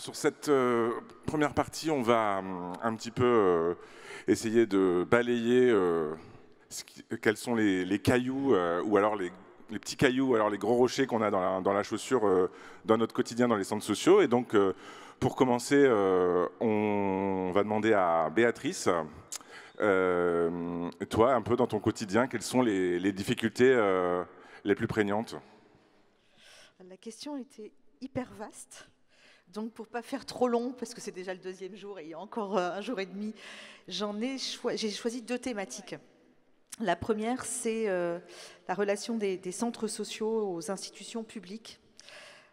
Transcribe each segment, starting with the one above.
sur cette première partie, on va un petit peu essayer de balayer quels sont les cailloux ou alors les petits cailloux ou alors les gros rochers qu'on a dans la chaussure dans notre quotidien dans les centres sociaux. Et donc, pour commencer, on va demander à Béatrice, toi, un peu dans ton quotidien, quelles sont les difficultés les plus prégnantes? La question était hyper vaste. Donc, pour ne pas faire trop long, parce que c'est déjà le deuxième jour et il y a encore un jour et demi, j'ai choisi deux thématiques. La première, c'est la relation des centres sociaux aux institutions publiques.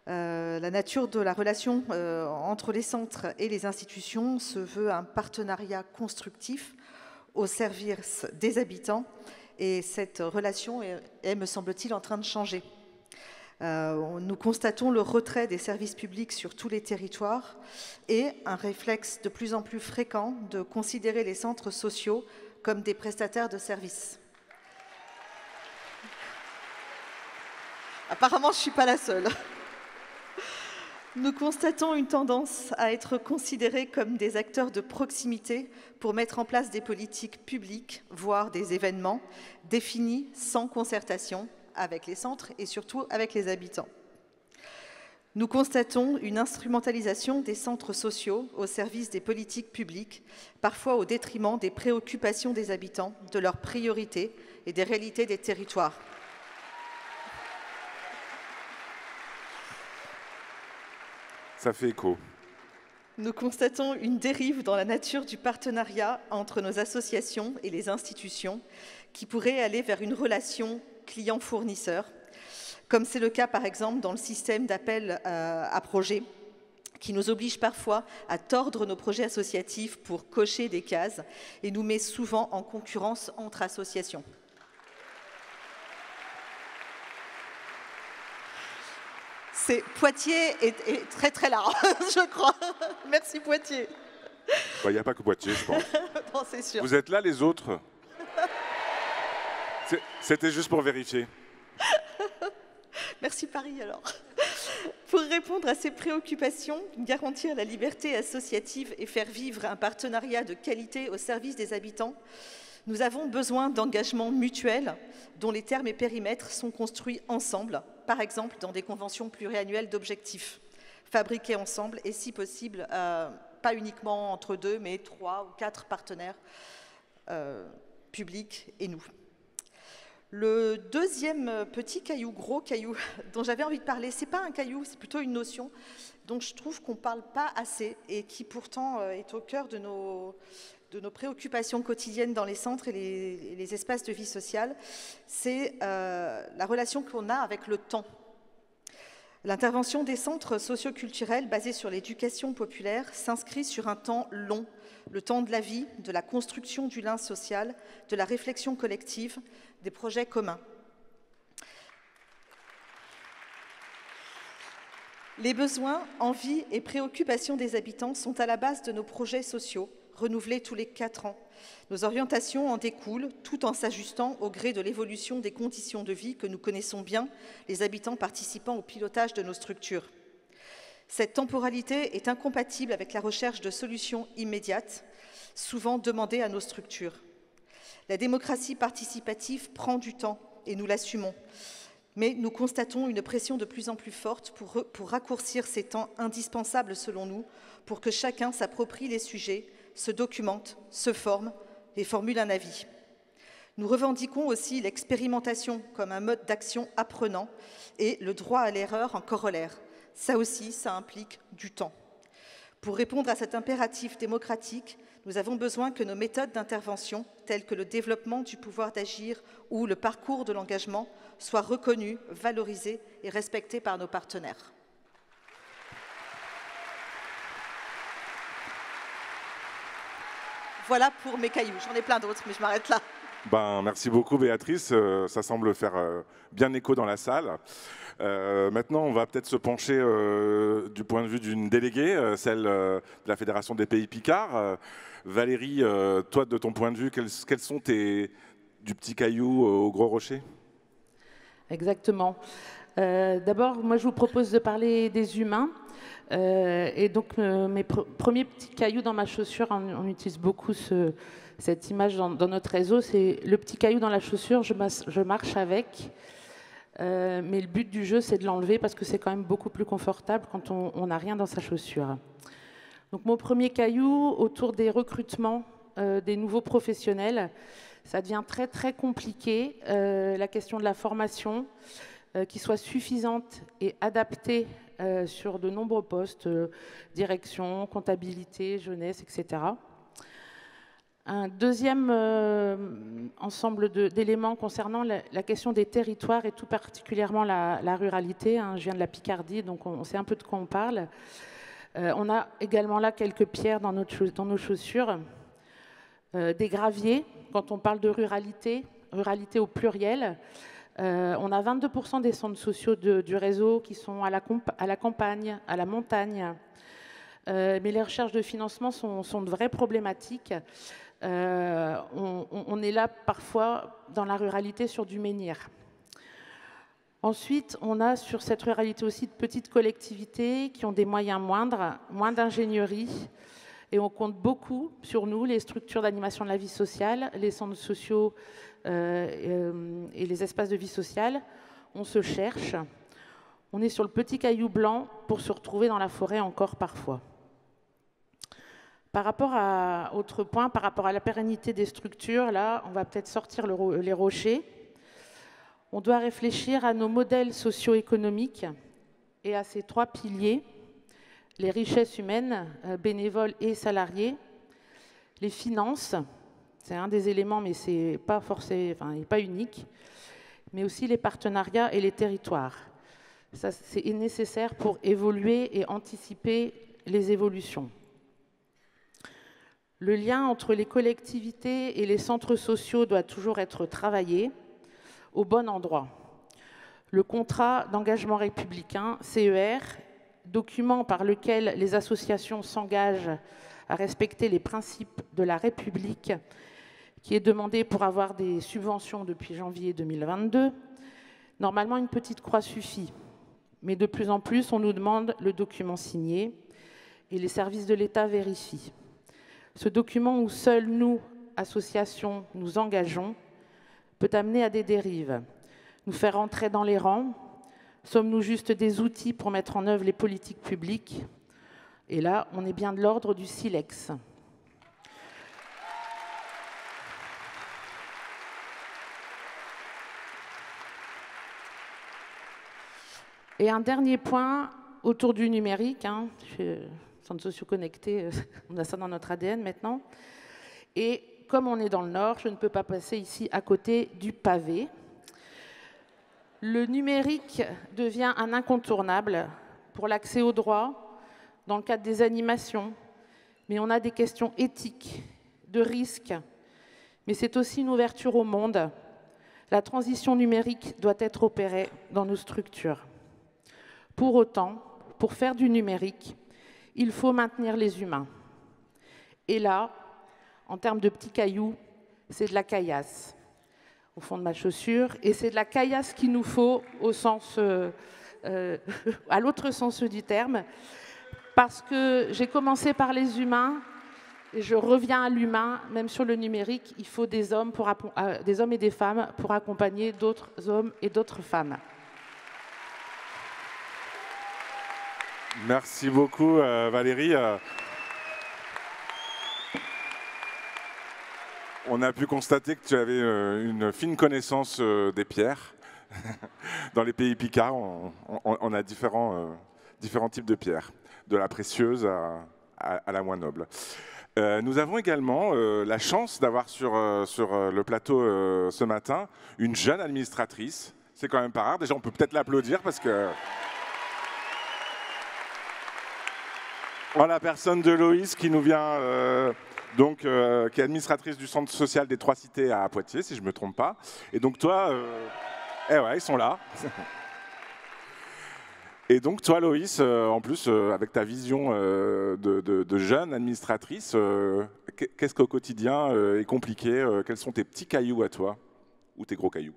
La nature de la relation entre les centres et les institutions se veut un partenariat constructif au service des habitants. Et cette relation est, me semble-t-il, en train de changer. Nous constatons le retrait des services publics sur tous les territoires et un réflexe de plus en plus fréquent de considérer les centres sociaux comme des prestataires de services. Apparemment, je ne suis pas la seule. Nous constatons une tendance à être considérés comme des acteurs de proximité pour mettre en place des politiques publiques, voire des événements définis sans concertation avec les centres et surtout avec les habitants. Nous constatons une instrumentalisation des centres sociaux au service des politiques publiques, parfois au détriment des préoccupations des habitants, de leurs priorités et des réalités des territoires. Ça fait écho. Nous constatons une dérive dans la nature du partenariat entre nos associations et les institutions qui pourrait aller vers une relation client-fournisseur, comme c'est le cas par exemple dans le système d'appel à projets, qui nous oblige parfois à tordre nos projets associatifs pour cocher des cases et nous met souvent en concurrence entre associations. Poitiers est très très large, je crois. Merci Poitiers. Il n'y a pas que Poitiers, je pense. Non, c'est sûr. Vous êtes là, les autres? C'était juste pour vérifier. Merci Paris, alors. Pour répondre à ces préoccupations, garantir la liberté associative et faire vivre un partenariat de qualité au service des habitants, nous avons besoin d'engagements mutuels dont les termes et périmètres sont construits ensemble, par exemple dans des conventions pluriannuelles d'objectifs, fabriquées ensemble et si possible, pas uniquement entre deux, mais 3 ou 4 partenaires publics et nous. Le deuxième petit caillou, gros caillou, dont j'avais envie de parler, ce n'est pas un caillou, c'est plutôt une notion dont je trouve qu'on ne parle pas assez et qui pourtant est au cœur de nos préoccupations quotidiennes dans les centres et les espaces de vie sociale, c'est la relation qu'on a avec le temps. L'intervention des centres socioculturels basés sur l'éducation populaire s'inscrit sur un temps long, le temps de la vie, de la construction du lien social, de la réflexion collective, des projets communs. Les besoins, envies et préoccupations des habitants sont à la base de nos projets sociaux, renouvelés tous les 4 ans. Nos orientations en découlent, tout en s'ajustant au gré de l'évolution des conditions de vie que nous connaissons bien, les habitants participant au pilotage de nos structures. Cette temporalité est incompatible avec la recherche de solutions immédiates, souvent demandées à nos structures. La démocratie participative prend du temps et nous l'assumons. Mais nous constatons une pression de plus en plus forte pour raccourcir ces temps indispensables selon nous, pour que chacun s'approprie les sujets, se documente, se forme et formule un avis. Nous revendiquons aussi l'expérimentation comme un mode d'action apprenant et le droit à l'erreur en corollaire. Ça aussi, ça implique du temps. Pour répondre à cet impératif démocratique, nous avons besoin que nos méthodes d'intervention, telles que le développement du pouvoir d'agir ou le parcours de l'engagement, soient reconnues, valorisées et respectées par nos partenaires. Voilà pour mes cailloux. J'en ai plein d'autres, mais je m'arrête là. Merci beaucoup Béatrice, ça semble faire bien écho dans la salle. Maintenant, on va peut-être se pencher du point de vue d'une déléguée, celle de la Fédération des Pays Picards. Valérie, toi, de ton point de vue, quels sont du petit caillou au gros rocher? Exactement. D'abord, moi, je vous propose de parler des humains. Et donc, mes premiers petits cailloux dans ma chaussure, on utilise beaucoup cette image dans notre réseau, c'est le petit caillou dans la chaussure, je marche avec. Mais le but du jeu, c'est de l'enlever parce que c'est quand même beaucoup plus confortable quand on n'a rien dans sa chaussure. Donc, mon premier caillou, autour des recrutements des nouveaux professionnels, ça devient très, très compliqué. La question de la formation, qui soit suffisante et adaptée sur de nombreux postes, direction, comptabilité, jeunesse, etc. Un deuxième ensemble d'éléments concernant la question des territoires et tout particulièrement la ruralité. Je viens de la Picardie, donc on sait un peu de quoi on parle. On a également là quelques pierres dans nos chaussures. Des graviers, quand on parle de ruralité au pluriel. On a 22% des centres sociaux du réseau qui sont à la campagne, à la montagne. Mais les recherches de financement sont de vraies problématiques. On est là parfois dans la ruralité sur du menhir. Ensuite, on a sur cette ruralité aussi de petites collectivités qui ont des moyens moindres, moins d'ingénierie. Et on compte beaucoup sur nous, les structures d'animation de la vie sociale, les centres sociaux et les espaces de vie sociale. On se cherche. On est sur le petit caillou blanc pour se retrouver dans la forêt encore parfois. Par rapport à autre point, par rapport à la pérennité des structures, là, on va peut-être sortir les rochers. On doit réfléchir à nos modèles socio-économiques et à ces trois piliers. Les richesses humaines, bénévoles et salariés, les finances, c'est un des éléments, mais c'est pas forcément, enfin, il n'est pas unique, mais aussi les partenariats et les territoires. Ça, c'est nécessaire pour évoluer et anticiper les évolutions. Le lien entre les collectivités et les centres sociaux doit toujours être travaillé au bon endroit. Le contrat d'engagement républicain, CER, document par lequel les associations s'engagent à respecter les principes de la République, qui est demandé pour avoir des subventions depuis janvier 2022. Normalement, une petite croix suffit, mais de plus en plus, on nous demande le document signé et les services de l'État vérifient. Ce document où seuls nous, associations, nous engageons, peut amener à des dérives, nous faire entrer dans les rangs. Sommes-nous juste des outils pour mettre en œuvre les politiques publiques? Et là, on est bien de l'ordre du silex. Et un dernier point autour du numérique. Centres sociaux connectés, on a ça dans notre ADN maintenant. Et comme on est dans le Nord, je ne peux pas passer ici à côté du pavé. Le numérique devient un incontournable pour l'accès aux droits, dans le cadre des animations, mais on a des questions éthiques, de risques, mais c'est aussi une ouverture au monde. La transition numérique doit être opérée dans nos structures. Pour autant, pour faire du numérique, il faut maintenir les humains. Et là, en termes de petits cailloux, c'est de la caillasse au fond de ma chaussure, et c'est de la caillasse qu'il nous faut au sens, à l'autre sens du terme, parce que j'ai commencé par les humains, et je reviens à l'humain, même sur le numérique, il faut des hommes et des femmes pour accompagner d'autres hommes et d'autres femmes. Merci beaucoup Valérie. On a pu constater que tu avais une fine connaissance des pierres. Dans les pays picards, on a différents types de pierres, de la précieuse à la moins noble. Nous avons également la chance d'avoir sur le plateau ce matin une jeune administratrice. C'est quand même pas rare. Déjà, on peut peut-être l'applaudir parce que... En la personne de Loïs qui nous vient, qui est administratrice du centre social des Trois Cités à Poitiers, si je ne me trompe pas. Et donc toi, ouais, ils sont là. Et donc toi, Loïs, en plus, avec ta vision de jeune administratrice, qu'est-ce qu'au quotidien est compliqué? Quels sont tes petits cailloux à toi ou tes gros cailloux?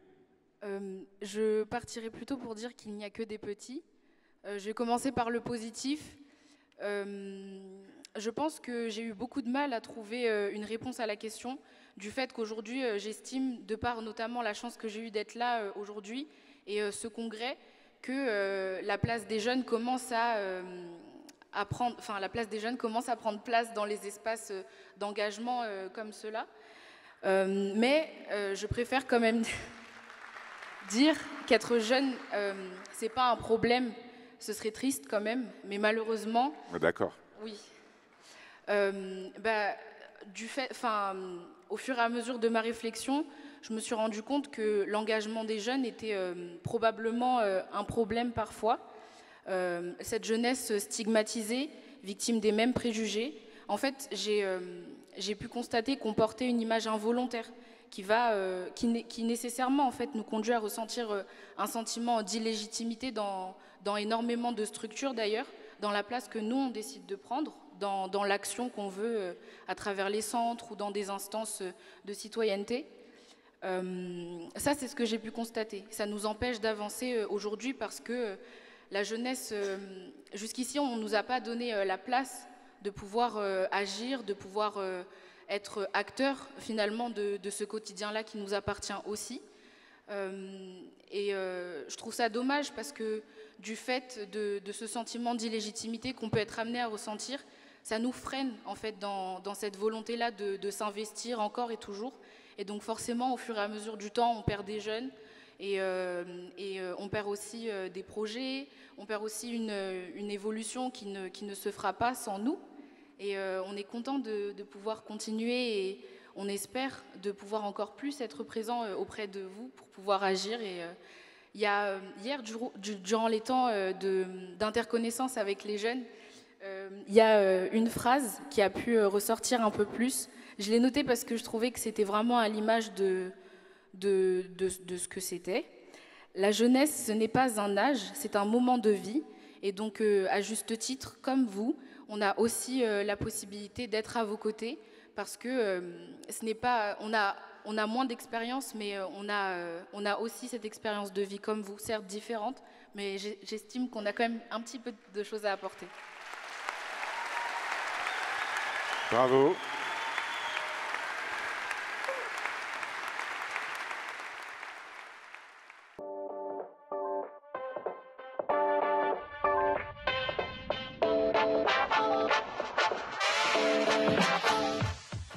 Je partirai plutôt pour dire qu'il n'y a que des petits. Je vais commencer par le positif. Je pense que j'ai eu beaucoup de mal à trouver une réponse à la question du fait qu'aujourd'hui, j'estime, de par notamment la chance que j'ai eue d'être là aujourd'hui et ce congrès, que la place des jeunes commence à prendre place dans les espaces d'engagement comme cela. Mais je préfère quand même dire qu'être jeune, c'est pas un problème. Ce serait triste quand même, mais malheureusement. D'accord. Oui. Au fur et à mesure de ma réflexion, je me suis rendu compte que l'engagement des jeunes était probablement un problème parfois. Cette jeunesse stigmatisée, victime des mêmes préjugés. En fait, j'ai pu constater qu'on portait une image involontaire qui nécessairement en fait, nous conduit à ressentir un sentiment d'illégitimité dans énormément de structures d'ailleurs, dans la place que nous on décide de prendre, dans l'action qu'on veut à travers les centres ou dans des instances de citoyenneté. Ça, c'est ce que j'ai pu constater. Ça nous empêche d'avancer aujourd'hui parce que la jeunesse, jusqu'ici, on ne nous a pas donné la place de pouvoir agir, de pouvoir être acteur finalement de ce quotidien-là qui nous appartient aussi. Je trouve ça dommage parce que du fait de ce sentiment d'illégitimité qu'on peut être amené à ressentir, ça nous freine en fait dans cette volonté-là de s'investir encore et toujours. Et donc forcément, au fur et à mesure du temps, on perd des jeunes et on perd aussi des projets, on perd aussi une évolution qui ne se fera pas sans nous. Et on est content de pouvoir continuer et on espère de pouvoir encore plus être présent auprès de vous pour pouvoir agir. Et il y a hier, durant les temps d'interconnaissance avec les jeunes, il y a une phrase qui a pu ressortir un peu plus. Je l'ai notée parce que je trouvais que c'était vraiment à l'image de ce que c'était. La jeunesse, ce n'est pas un âge, c'est un moment de vie. Et donc, à juste titre, comme vous, on a aussi la possibilité d'être à vos côtés parce que ce n'est pas, on a moins d'expérience, mais on a aussi cette expérience de vie comme vous, certes différente, mais j'estime qu'on a quand même un petit peu de choses à apporter. Bravo.